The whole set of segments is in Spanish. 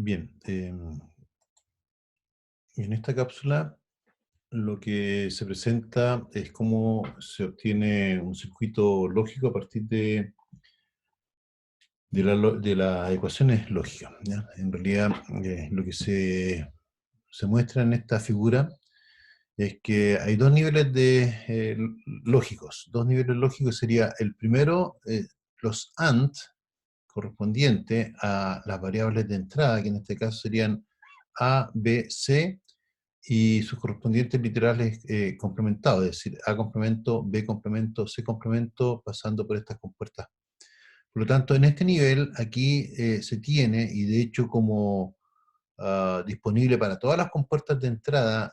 Bien, en esta cápsula lo que se presenta es cómo se obtiene un circuito lógico a partir de las ecuaciones lógicas, ¿ya? En realidad, lo que se muestra en esta figura es que hay dos niveles lógicos. Dos niveles lógicos sería el primero, los AND, correspondiente a las variables de entrada, que en este caso serían A, B, C, y sus correspondientes literales complementados, es decir, A complemento, B complemento, C complemento, pasando por estas compuertas. Por lo tanto, en este nivel, aquí se tiene, y de hecho como disponible para todas las compuertas de entrada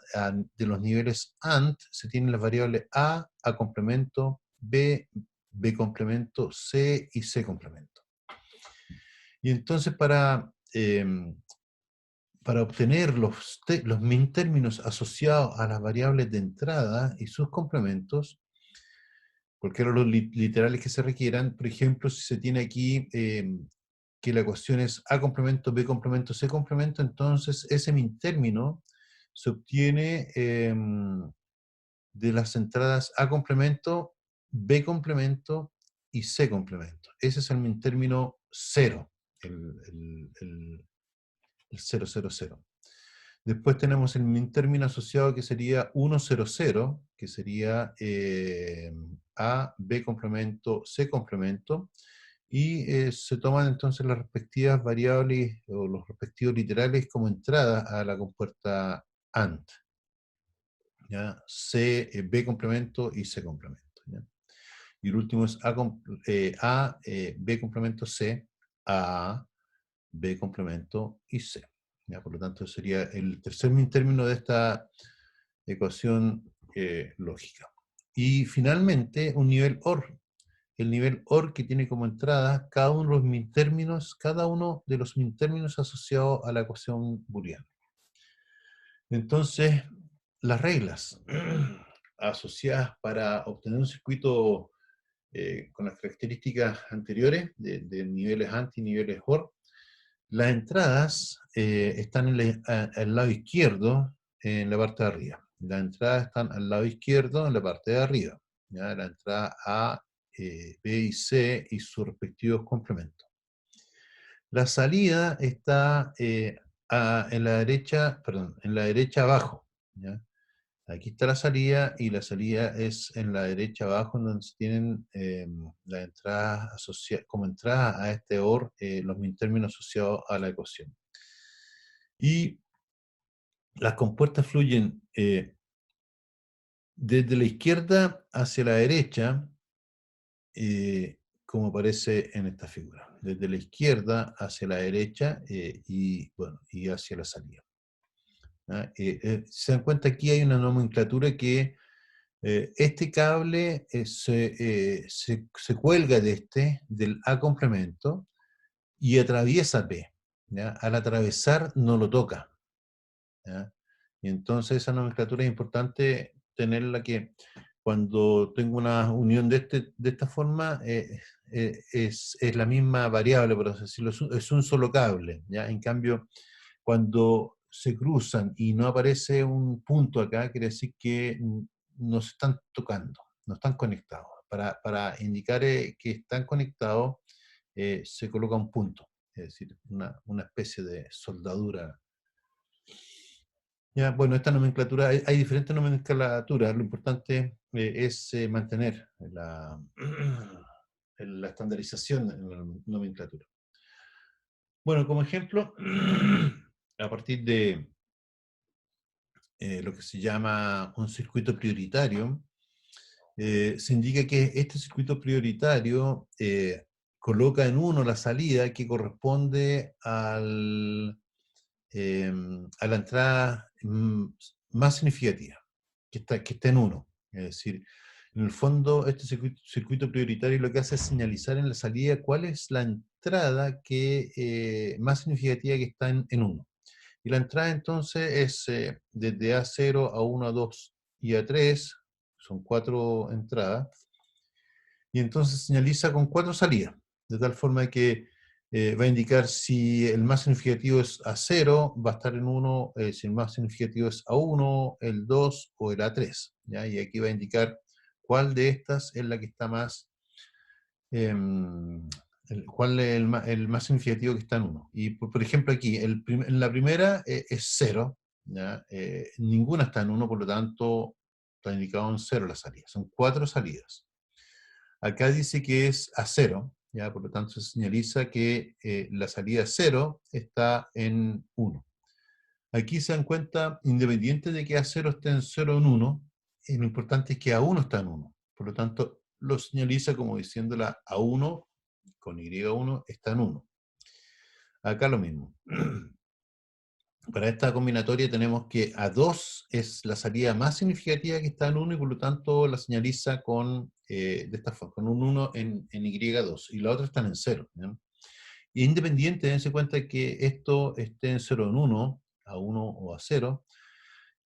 de los niveles AND, se tienen las variables A complemento, B, B complemento, C y C complemento. Y entonces para obtener los min términos asociados a las variables de entrada y sus complementos, cualquiera de los literales que se requieran, por ejemplo, si se tiene aquí que la ecuación es A complemento, B complemento, C complemento, entonces ese min término se obtiene de las entradas A complemento, B complemento y C complemento. Ese es el min término 0, el 000. Después tenemos el min término asociado que sería 1, 0, 0, que sería A, B complemento, C complemento, y se toman entonces las respectivas variables o los respectivos literales como entrada a la compuerta AND, ¿ya? B complemento y C complemento, ¿ya? Y el último es B complemento C, A, B complemento y C. ¿Ya? Por lo tanto, sería el tercer min término de esta ecuación lógica. Y finalmente, un nivel OR. El nivel OR que tiene como entrada cada uno de los min términos, asociados a la ecuación booleana. Entonces, las reglas asociadas para obtener un circuito con las características anteriores de niveles AND y niveles OR. Las entradas están al lado izquierdo, en la parte de arriba. Las entradas están al lado izquierdo, en la parte de arriba. ¿Ya? La entrada A, B y C y sus respectivos complementos. La salida está en la derecha, perdón, en la derecha abajo. ¿Ya? Aquí está la salida y la salida es en la derecha abajo, donde se tienen las entradas como entrada a este OR, los min términos asociados a la ecuación. Y las compuertas fluyen desde la izquierda hacia la derecha, como aparece en esta figura. Desde la izquierda hacia la derecha y hacia la salida. ¿Ah? Se dan cuenta, aquí hay una nomenclatura que este cable se cuelga del A complemento, y atraviesa B. ¿Ya? Al atravesar no lo toca. ¿Ya? Y entonces esa nomenclatura es importante tenerla, que cuando tengo una unión de esta forma, es la misma variable, por así decirlo, es un solo cable. ¿Ya? En cambio, cuando se cruzan y no aparece un punto acá, quiere decir que no se están tocando, no están conectados. Para indicar que están conectados, se coloca un punto, es decir, una especie de soldadura. Ya, bueno, esta nomenclatura, hay diferentes nomenclaturas, lo importante es mantener la estandarización en la nomenclatura. Bueno, como ejemplo, a partir de lo que se llama un circuito prioritario, se indica que este circuito prioritario coloca en uno la salida que corresponde a la entrada más significativa, que está en uno. Es decir, en el fondo, este circuito prioritario lo que hace es señalizar en la salida cuál es la entrada más significativa que está en uno. Y la entrada entonces es desde A0 a 1, a 2 y a 3, son 4 entradas, y entonces señaliza con 4 salidas, de tal forma que Va a indicar si el más significativo es A0, va a estar en 1, si el más significativo es A1, el 2 o el A3. ¿Ya? Y aquí va a indicar cuál de estas es la que está más, cuál es el más significativo que está en 1. Y por ejemplo aquí, en la primera es 0, ¿ya? Ninguna está en 1, por lo tanto está indicado en 0 la salida. Son 4 salidas. Acá dice que es a 0, ¿ya? Por lo tanto se señaliza que la salida 0 está en 1. Aquí se dan cuenta, independiente de que A0 esté en 0 o en 1, lo importante es que A1 está en 1. Por lo tanto, lo señaliza como diciéndola A1 con Y1 está en 1. Acá lo mismo. Para esta combinatoria tenemos que A2 es la salida más significativa que está en 1 y por lo tanto la señaliza con, de esta forma, con un 1 en Y2 y la otra están en 0. ¿Ya? Y independiente, dense cuenta que esto esté en 0 en 1, A1 o A0,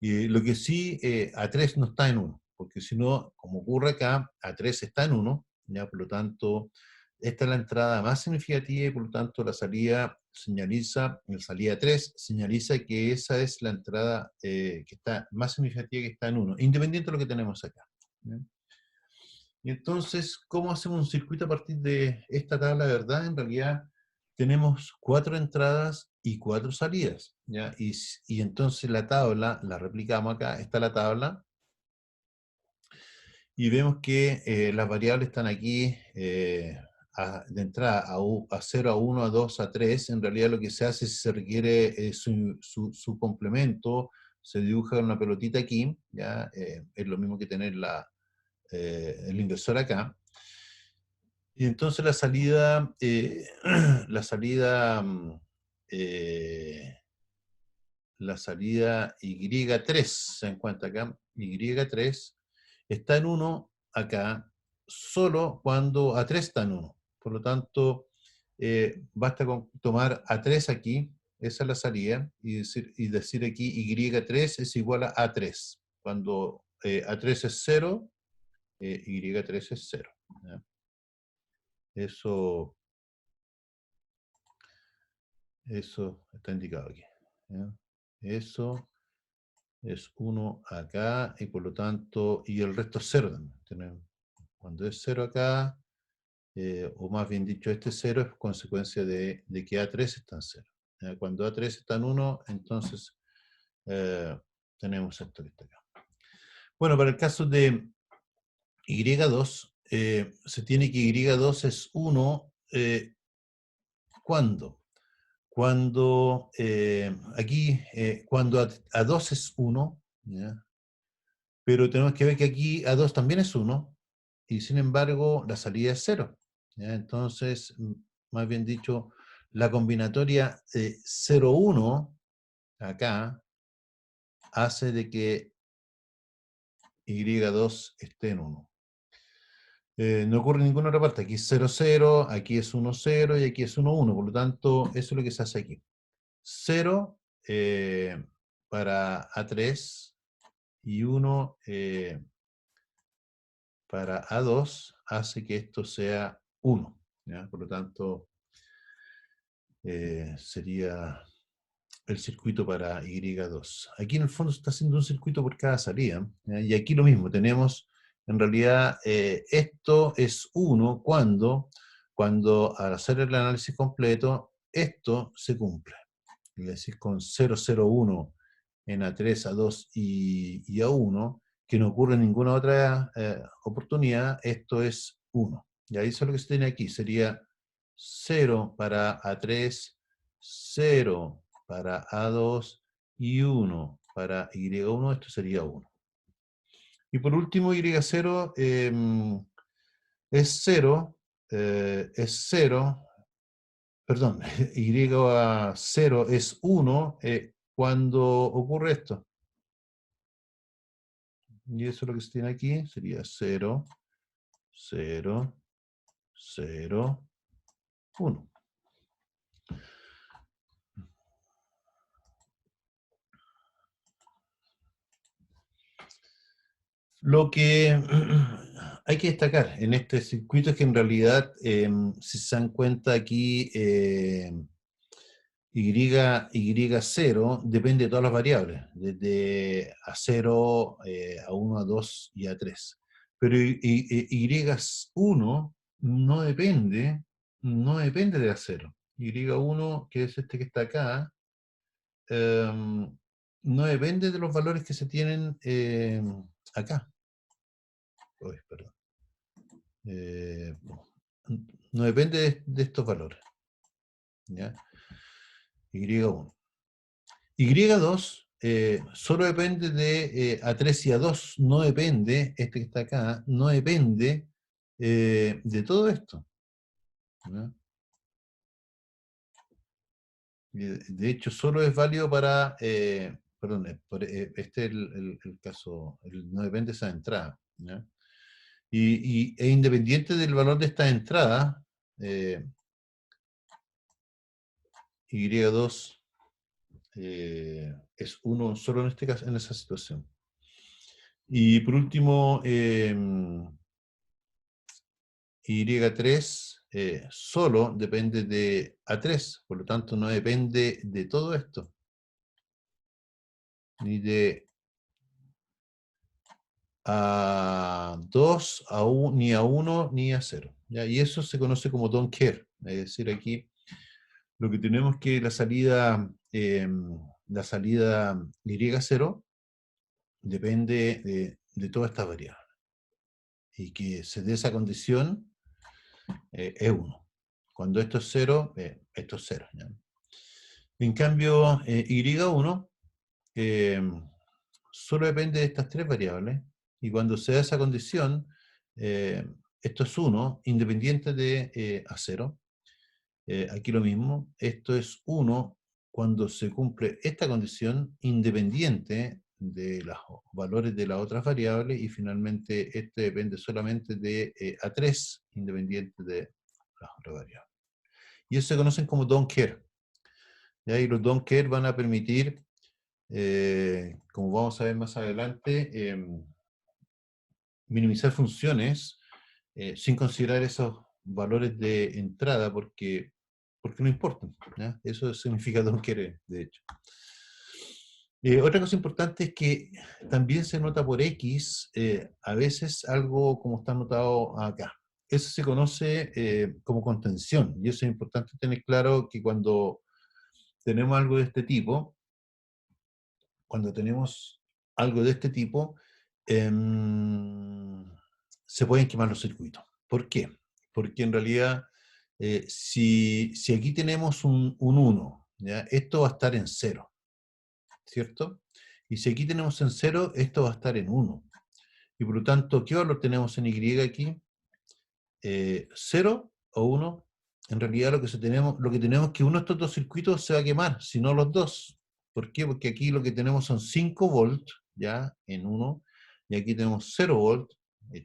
y lo que sí, A3 no está en 1, porque si no, como ocurre acá, A3 está en 1, ¿ya? Por lo tanto, esta es la entrada más significativa y por lo tanto la salida señaliza, la salida 3 señaliza que esa es la entrada que está más significativa que está en 1, independiente de lo que tenemos acá. ¿Ya? Y entonces, ¿cómo hacemos un circuito a partir de esta tabla de verdad? En realidad tenemos 4 entradas y 4 salidas, ¿ya? Y entonces la tabla, la replicamos acá, está la tabla, y vemos que las variables están aquí de entrada a 0, a 1, a 2, a 3. En realidad lo que se hace es se requiere su complemento, se dibuja una pelotita aquí, ¿ya? Es lo mismo que tener el inversor acá. Y entonces la salida, la salida, eh, la salida Y3, se encuentra acá, Y3 está en 1 acá, solo cuando A3 está en 1. Por lo tanto, basta con tomar A3 aquí, esa es la salida, y decir aquí Y3 es igual a A3. Cuando A3 es 0, Y3 es 0. ¿Ya? Eso Eso está indicado aquí. ¿Ya? Eso es 1 acá y por lo tanto, y el resto es 0 también. Cuando es 0 acá, o más bien dicho, este 0 es consecuencia de que A3 está en 0. Cuando A3 está en 1, entonces tenemos esto que está acá. Bueno, para el caso de Y2, se tiene que Y2 es 1, ¿cuándo? Cuando aquí, cuando A2 es 1, ¿ya? Pero tenemos que ver que aquí A2 también es 1, y sin embargo la salida es 0. ¿Ya? Entonces, más bien dicho, la combinatoria 0,1 acá hace de que Y2 esté en 1. No ocurre en ninguna otra parte. Aquí es 0, 0, aquí es 1, 0 y aquí es 1, 1. Por lo tanto, eso es lo que se hace aquí. 0 para A3 y 1 para A2 hace que esto sea 1. ¿Ya? Por lo tanto, sería el circuito para Y2. Aquí en el fondo se está haciendo un circuito por cada salida. ¿Ya? Y aquí lo mismo, tenemos en realidad esto es 1 cuando al hacer el análisis completo esto se cumple. Es decir, con 0, 0, 1 en A3, A2 y A1, que no ocurre en ninguna otra oportunidad, esto es 1. Y ahí eso es lo que se tiene aquí, sería 0 para A3, 0 para A2 y 1 para Y1, esto sería 1. Y por último, Y0 es 0, perdón, Y0 es 1 cuando ocurre esto. Y eso es lo que se tiene aquí, sería 0, 0, 0, 1. Lo que hay que destacar en este circuito que en realidad, si se dan cuenta aquí, Y0 depende de todas las variables, desde A0, A1, A2 y A3. Pero Y1 no depende de A0. Y1, que es este que está acá, no depende de los valores que se tienen acá. Uy, perdón. No depende de estos valores. ¿Ya? Y1. Y2 solo depende de A3 y A2, no depende, este que está acá, no depende de todo esto. ¿No? De hecho, solo es válido para, perdón, este es el caso, no depende de esa entrada. ¿Ya? E independiente del valor de esta entrada, Y2 es 1 solo en este caso, en esa situación. Y por último, Y3 solo depende de A3, por lo tanto no depende de todo esto, ni de A2, ni A1, ni A0. ¿Ya? Y eso se conoce como don't care. Es decir, aquí lo que tenemos que la salida Y0 depende de todas estas variables. Y que se dé esa condición es 1. Cuando esto es 0, esto es 0. ¿Ya? En cambio, Y1 solo depende de estas tres variables, y cuando se da esa condición, esto es 1, independiente de A0. Aquí lo mismo, esto es 1 cuando se cumple esta condición, independiente de los valores de las otras variables, y finalmente este depende solamente de A3, independiente de las otras variables. Y eso se conocen como don't care. ¿Ya? Y los don't care van a permitir, como vamos a ver más adelante, minimizar funciones sin considerar esos valores de entrada porque no importan. ¿Ya? Eso significa don't care, de hecho. Otra cosa importante es que también se nota por X a veces algo como está anotado acá. Eso se conoce como contención, y eso es importante tener claro que cuando tenemos algo de este tipo, cuando tenemos algo de este tipo, em, se pueden quemar los circuitos. ¿Por qué? Porque en realidad, si aquí tenemos un 1, ¿ya? Esto va a estar en 0, ¿cierto? Y si aquí tenemos en 0, esto va a estar en 1. Y por lo tanto, ¿qué valor tenemos en Y aquí? 0 o 1. En realidad lo que tenemos es que uno de estos dos circuitos se va a quemar, si no los dos. ¿Por qué? Porque aquí lo que tenemos son 5 volts, ya, en uno, y aquí tenemos 0 volts,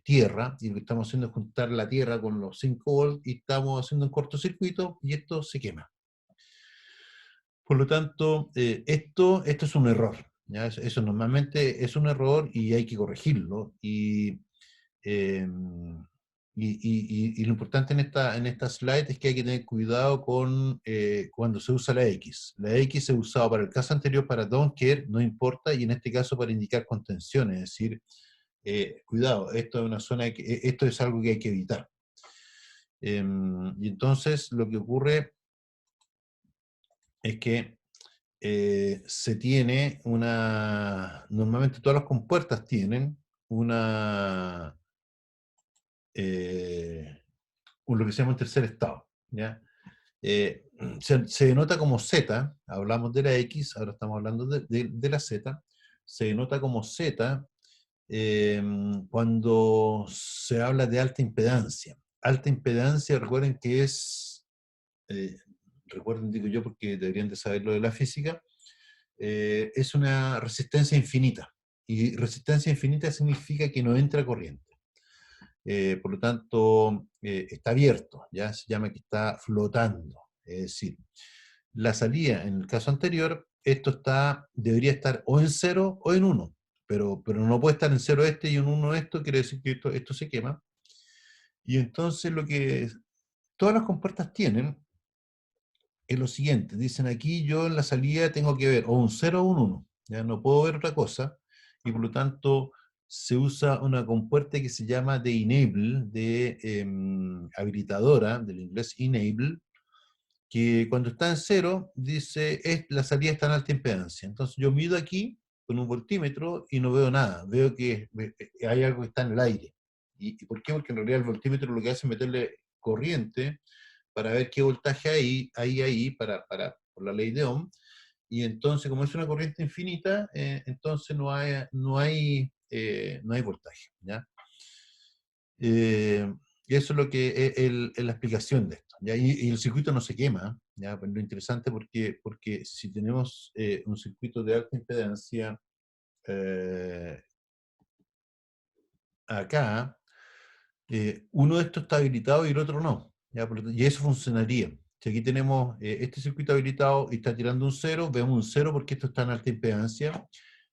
tierra, y lo que estamos haciendo es juntar la tierra con los 5 volts, y estamos haciendo un cortocircuito, y esto se quema. Por lo tanto, esto es un error, ¿ya? Eso normalmente es un error y hay que corregirlo, eh, y lo importante en esta slide es que hay que tener cuidado con cuando se usa la X. La X se ha usado para el caso anterior para don't care, no importa, y en este caso para indicar contención, es decir, cuidado, esto es una zona esto es algo que hay que evitar. Y entonces lo que ocurre es que se tiene normalmente todas las compuertas tienen una lo que se llama un tercer estado, ¿ya? Se denota como Z, hablamos de la X, ahora estamos hablando de la Z, se denota como Z cuando se habla de alta impedancia. Alta impedancia, recuerden que eh, recuerden, digo yo, porque deberían de saberlo de la física, es una resistencia infinita. Y resistencia infinita significa que no entra corriente. Por lo tanto, está abierto, ya se llama que está flotando. Es decir, la salida, en el caso anterior, debería estar o en 0 o en 1, pero no puede estar en 0 este y en 1 esto, quiere decir que esto se quema. Y entonces lo que todas las compuertas tienen es lo siguiente, dicen aquí yo en la salida tengo que ver o un 0 o un 1, ya no puedo ver otra cosa, y por lo tanto se usa una compuerta que se llama de enable, de habilitadora, del inglés enable, que cuando está en 0 dice la salida está en alta impedancia. Entonces yo mido aquí con un voltímetro y no veo nada, veo que hay algo que está en el aire. ¿Y por qué? Porque en realidad el voltímetro lo que hace es meterle corriente para ver qué voltaje hay por la ley de Ohm, y entonces como es una corriente infinita, entonces no hay voltaje, ¿ya? Y eso es lo que es la explicación de esto, ¿ya? Y el circuito no se quema, ¿ya? Pues lo interesante porque si tenemos un circuito de alta impedancia eh, acá, uno de estos está habilitado y el otro no, ¿ya? Y eso funcionaría. Si aquí tenemos este circuito habilitado y está tirando un cero, vemos un cero porque esto está en alta impedancia,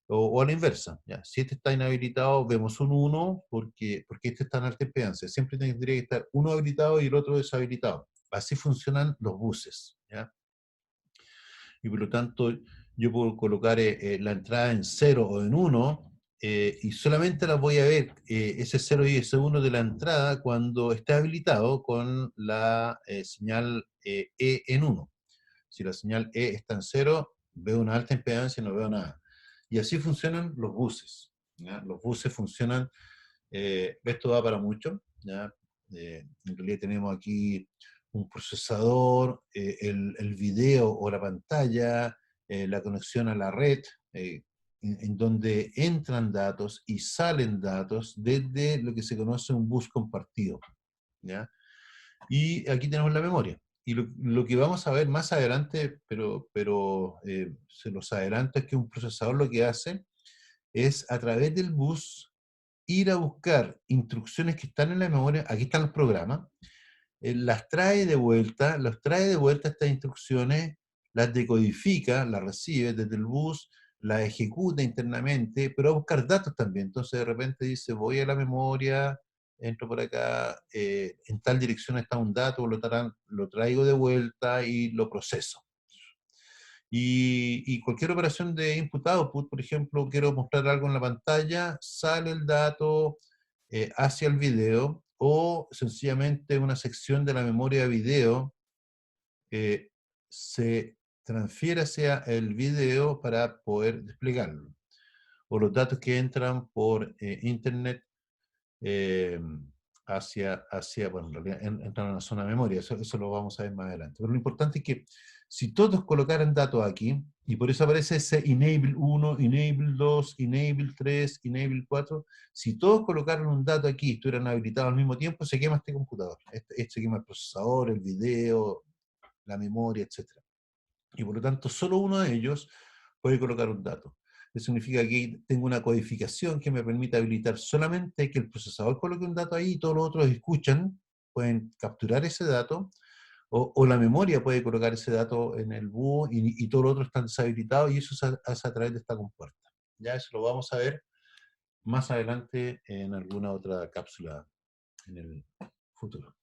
o a la inversa, ¿ya? Si este está inhabilitado, vemos un uno porque este está en alta impedancia. Siempre tendría que estar uno habilitado y el otro deshabilitado. Así funcionan los buses, ¿ya? Y por lo tanto yo puedo colocar la entrada en 0 o en 1 y solamente las voy a ver ese 0 y ese 1 de la entrada cuando esté habilitado con la señal E en 1. Si la señal E está en 0, veo una alta impedancia y no veo nada. Y así funcionan los buses, ¿ya? Los buses funcionan, esto da para mucho, ¿ya? En realidad tenemos aquí un procesador, el video o la pantalla, la conexión a la red, en donde entran datos y salen datos desde lo que se conoce un bus compartido, ¿ya? Y aquí tenemos la memoria. Y lo que vamos a ver más adelante, pero se los adelanto, es que un procesador lo que hace es a través del bus ir a buscar instrucciones que están en la memoria, aquí están los programas, las trae de vuelta, los trae de vuelta estas instrucciones, las decodifica, las recibe desde el bus, las ejecuta internamente, pero va a buscar datos también. Entonces de repente dice, voy a la memoria, entro por acá, en tal dirección está un dato, lo traigo de vuelta y lo proceso. Y cualquier operación de input-output, por ejemplo, quiero mostrar algo en la pantalla, sale el dato hacia el video o sencillamente una sección de la memoria de video se transfiere hacia el video para poder desplegarlo. O los datos que entran por internet eh, bueno, en realidad entran a la zona de memoria, eso lo vamos a ver más adelante. Pero lo importante es que si todos colocaran datos aquí, y por eso aparece ese enable 1, enable 2, enable 3, enable 4, si todos colocaran un dato aquí y estuvieran habilitados al mismo tiempo, se quema este computador. Se quema el procesador, el video, la memoria, etc. Y por lo tanto, solo uno de ellos puede colocar un dato. Eso significa que tengo una codificación que me permite habilitar solamente que el procesador coloque un dato ahí y todos los otros escuchan, pueden capturar ese dato, o la memoria puede colocar ese dato en el bus y todos los otros están deshabilitados y eso se hace a través de esta compuerta. Ya eso lo vamos a ver más adelante en alguna otra cápsula en el futuro.